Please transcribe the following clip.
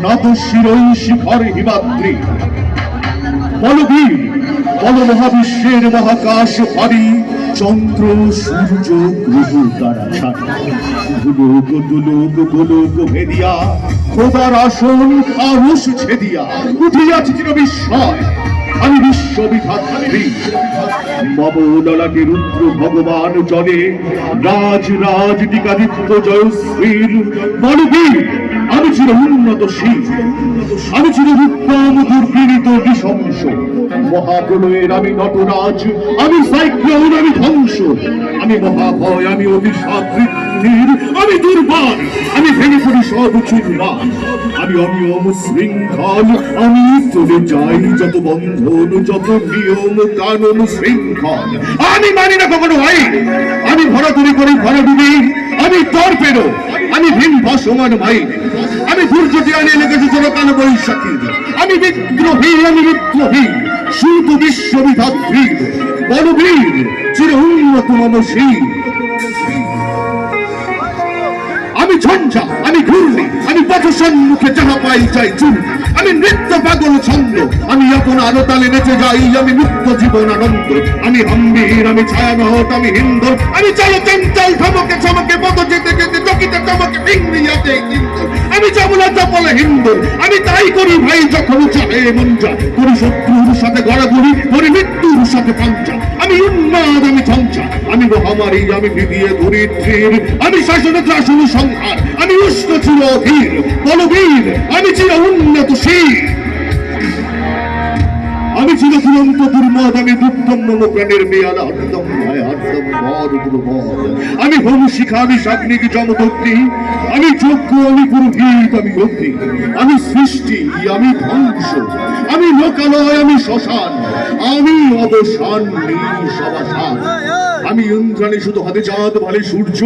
নাত শিরই শিখর হিমাদ্রি। বলবীর বল মহাবিশ্বের মহাকাশ ভারী, চন্দ্র সূর্য গ্রহ তারা ছাড়ি, ভুলোক দুলোক গোলোক ভেদিয়া খোদার আসন আরশ ছেদিয়া উঠিয়াছি চির বিস্ময়। আমি বিশ্ববিধাত্রী মম ললাটে রুদ্র ভগবান জলে রাজ রাজ টিকাদিত্য জয়শ্রীর। বলবীর আমি চির উন্নত শীল, আমি চির উত্তম দুর্বিনীত নৃশংস। মহাপ্রলয়ের আমি নটরাজ, আমি সাইক্লোন, আমি ধ্বংস, আমি মহাভয়, আমি অভিশাপ বৃদ্ধির, আমি দুর্বার, আমি ভেঙে পড়ি সব চুরমার। আমি অনিয়ম শৃঙ্খল, আমি চলে যাই যত বন্ধন, যত নিয়ম কানুন শৃঙ্খল। আমি মানি না কখনো আইন, আমি ভরাডুবি করি ভরাডুবি, আমি তর্পেডো, আমি ভীম ভাসমান মাইন, আমি দুর্যোগে আনিয়ে লেগেছি জনকাল বৈশাখী। আমি বিদ্রোহী, আমি বিদ্রোহী শুধু বিশ্ববিধাত্রী। বলবীর চির উন্নত মম শীল। আমি ঝঞ্ঝা, আমি ঘূর্ণি, আমি পথ সম্মুখে যাহা পাই চাই চুল। আমি নৃত্য পাগল ছন্দ, আমি আপন আলো তালে নেচে যাই, আমি মুক্ত জীবন আনন্দ। আমি গম্ভীর, আমি ছায়ানট, আমি হিন্দর, আমি চলো চঞ্চল ধমকে চমকে পথ যেতে যেতে চকিতে চমকে ইংরিয়াতে হিন্দর। আমি চাবুলা চপলে হিন্দর, আমি তাই করি ভাই যখন চাহে মন যা। করি শত্রুর সাথে গড়াগড়ি, করি মৃত্যুর সাথে পাঞ্চা। আমি উন্মাদ, আমি ঝঞ্ঝা, আমি মহামারী, আমি ভিদিয়ে ঘুরি ধীর। আমি শাসনে ত্রাসন সংহার, আমি উষ্ণ চির অধীর। বলবীর আমি চির উন্নত শীল, আমি চির দুরন্ত দুর্মদ, আমি দুর্দম মম প্রাণের মেয়াদ হরদম ভয় হরদম বর দুর্বল। আমি হোম শিখা, আমি সাগ্নিক যমদগ্নি, আমি যজ্ঞ, আমি পুরোহিত, আমি অগ্নি। আমি সৃষ্টি, আমি ধ্বংস, আমি লোকালয়, আমি শ্মশান, আমি অবসান, সবাসান। আমি ইন্দ্রাণী, শুধু হাতে চাঁদ ভালে সূর্য।